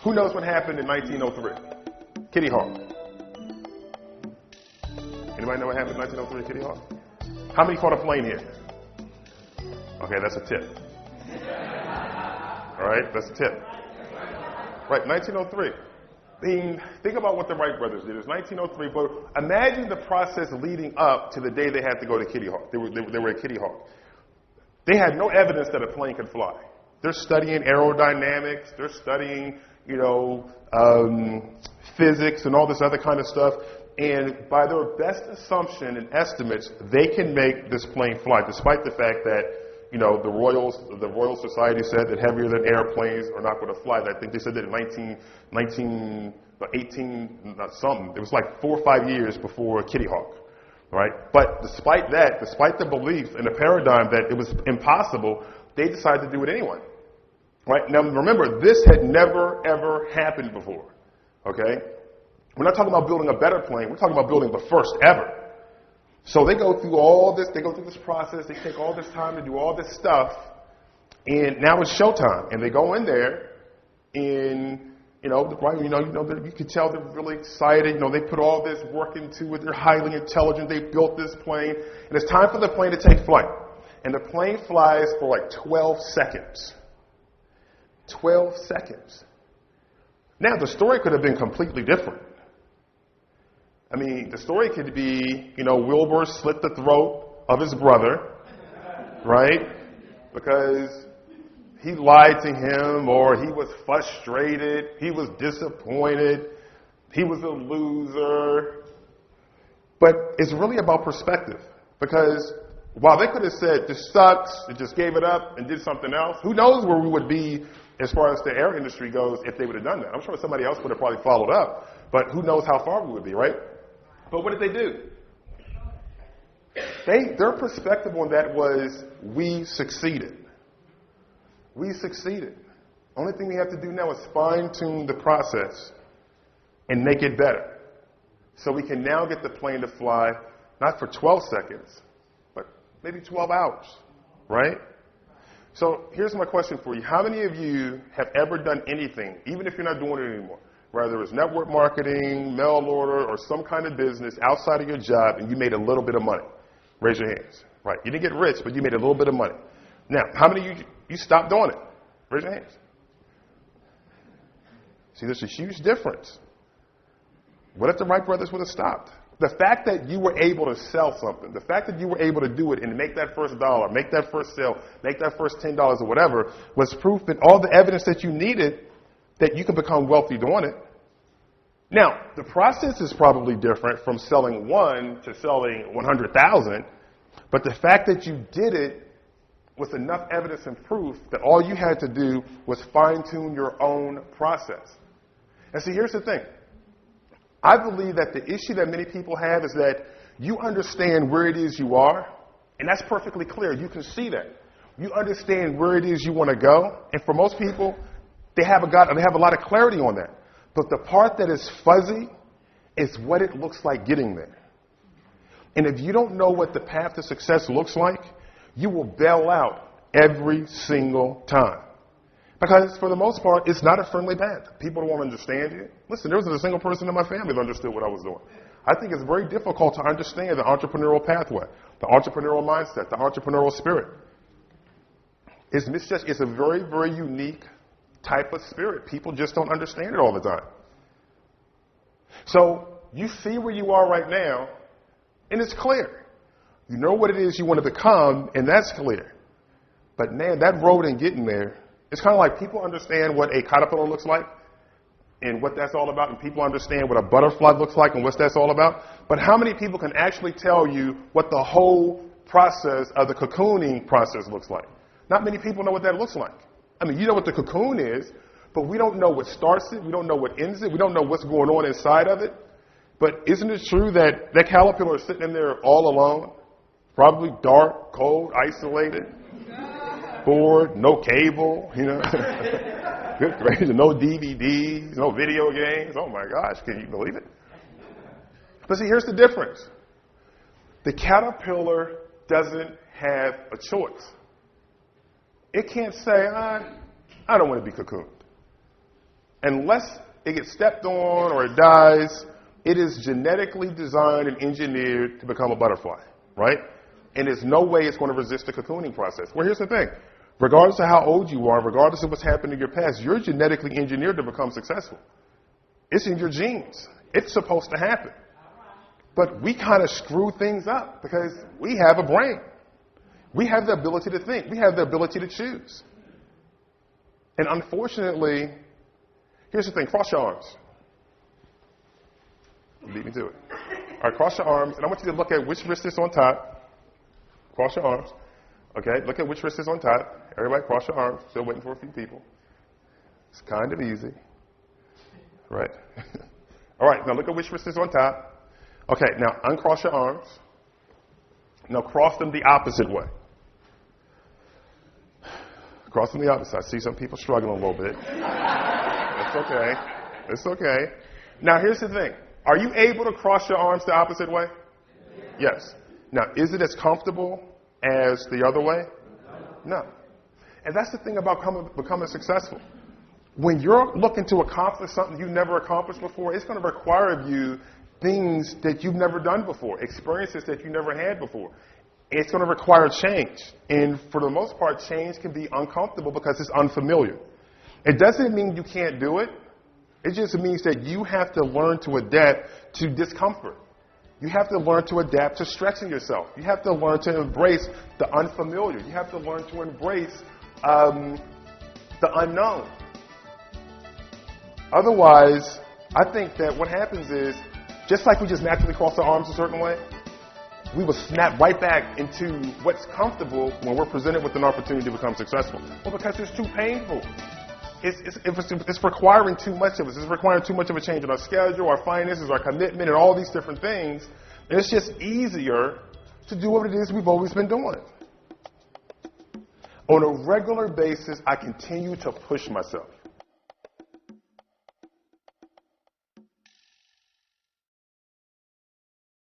Who knows what happened in 1903? Kitty Hawk. Anybody know what happened in 1903 Kitty Hawk? How many caught a plane here? Okay, that's a tip. All right, that's a tip. Right, 1903. I mean, think about what the Wright brothers did. It was 1903, but imagine the process leading up to the day they had to go to Kitty Hawk. They were at Kitty Hawk. They had no evidence that a plane could fly. They're studying aerodynamics. They're studying, physics and all this other kind of stuff. And by their best assumption and estimates, they can make this plane fly, despite the fact that, the Royal Society said that heavier than airplanes are not going to fly. I think they said that in 18 something. It was like 4 or 5 years before Kitty Hawk, right? But despite that, despite the belief and the paradigm that it was impossible, they decided to do it anyway, right? Now remember, this had never ever happened before, okay? We're not talking about building a better plane. We're talking about building the first ever. So they go through all this. They go through this process. They take all this time to do all this stuff. And now it's showtime. And they go in there and, you can tell they're really excited. They put all this work into it. They're highly intelligent. They built this plane. And it's time for the plane to take flight. And the plane flies for like 12 seconds. 12 seconds. Now, the story could have been completely different. I mean, the story could be, Wilbur slit the throat of his brother, right? Because he lied to him, or he was frustrated, he was disappointed, he was a loser. But it's really about perspective. Because while they could have said, this sucks, and just gave it up and did something else, who knows where we would be as far as the air industry goes if they would have done that. I'm sure somebody else would have probably followed up, but who knows how far we would be, right? But what did they do? Their perspective on that was, we succeeded. We succeeded. Only thing we have to do now is fine-tune the process and make it better. So we can now get the plane to fly, not for 12 seconds, but maybe 12 hours, right? So here's my question for you. How many of you have ever done anything, even if you're not doing it anymore, whether it's network marketing, mail order, or some kind of business outside of your job, and you made a little bit of money? Raise your hands. Right. You didn't get rich, but you made a little bit of money. Now, how many of you stopped doing it? Raise your hands. See, there's a huge difference. What if the Wright brothers would have stopped? The fact that you were able to sell something, the fact that you were able to do it and make that first dollar, make that first sale, make that first $10 or whatever, was proof that all the evidence that you needed that you could become wealthy doing it. Now, the process is probably different from selling one to selling 100,000, but the fact that you did it with enough evidence and proof that all you had to do was fine-tune your own process. And see, here's the thing. I believe that the issue that many people have is that you understand where it is you are, and that's perfectly clear. You can see that. You understand where it is you want to go, and for most people, they have a lot of clarity on that. But the part that is fuzzy is what it looks like getting there. And if you don't know what the path to success looks like, you will bail out every single time. Because for the most part, it's not a friendly path. People don't want to understand you. Listen, there wasn't a single person in my family that understood what I was doing. I think it's very difficult to understand the entrepreneurial pathway, the entrepreneurial mindset, the entrepreneurial spirit. It's a very, very unique type of spirit. People just don't understand it all the time. So you see where you are right now, and it's clear. You know what it is you want to become, and that's clear. But man, that road and getting there, it's kind of like people understand what a caterpillar looks like and what that's all about, and people understand what a butterfly looks like and what that's all about. But how many people can actually tell you what the whole process of the cocooning process looks like? Not many people know what that looks like. I mean, you know what the cocoon is, but we don't know what starts it. We don't know what ends it. We don't know what's going on inside of it. But isn't it true that that caterpillar is sitting in there all alone, probably dark, cold, isolated, bored, no cable, good gracious, no DVDs, no video games. Oh my gosh, can you believe it? But see, here's the difference. The caterpillar doesn't have a choice. it can't say, I don't want to be cocooned. Unless it gets stepped on or it dies, it is genetically designed and engineered to become a butterfly, right? And there's no way it's going to resist the cocooning process. Well, here's the thing. Regardless of how old you are, regardless of what's happened in your past, you're genetically engineered to become successful. It's in your genes. It's supposed to happen. But we kind of screw things up because we have a brain. We have the ability to think. We have the ability to choose. And unfortunately, here's the thing. Cross your arms. Beat me to it. All right, cross your arms. And I want you to look at which wrist is on top. Cross your arms. Okay, look at which wrist is on top. Everybody cross your arms. Still waiting for a few people. It's kind of easy. Right? All right, now look at which wrist is on top. Okay, now uncross your arms. Now cross them the opposite way. Cross them the opposite. I see some people struggling a little bit. It's okay. It's okay. Now here's the thing. Are you able to cross your arms the opposite way? Yes. Now, is it as comfortable as the other way? No. And that's the thing about becoming successful. When you're looking to accomplish something you've never accomplished before, it's going to require of you things that you've never done before, experiences that you never had before. It's going to require change. And for the most part, change can be uncomfortable because it's unfamiliar. It doesn't mean you can't do it. It just means that you have to learn to adapt to discomfort. You have to learn to adapt to stretching yourself. You have to learn to embrace the unfamiliar. You have to learn to embrace the unknown. Otherwise, I think that what happens is, just like we just naturally cross our arms a certain way, we will snap right back into what's comfortable when we're presented with an opportunity to become successful. Well, because it's too painful. It's requiring too much of us. It's requiring too much of a change in our schedule, our finances, our commitment, and all these different things. And it's just easier to do what it is we've always been doing. On a regular basis, I continue to push myself.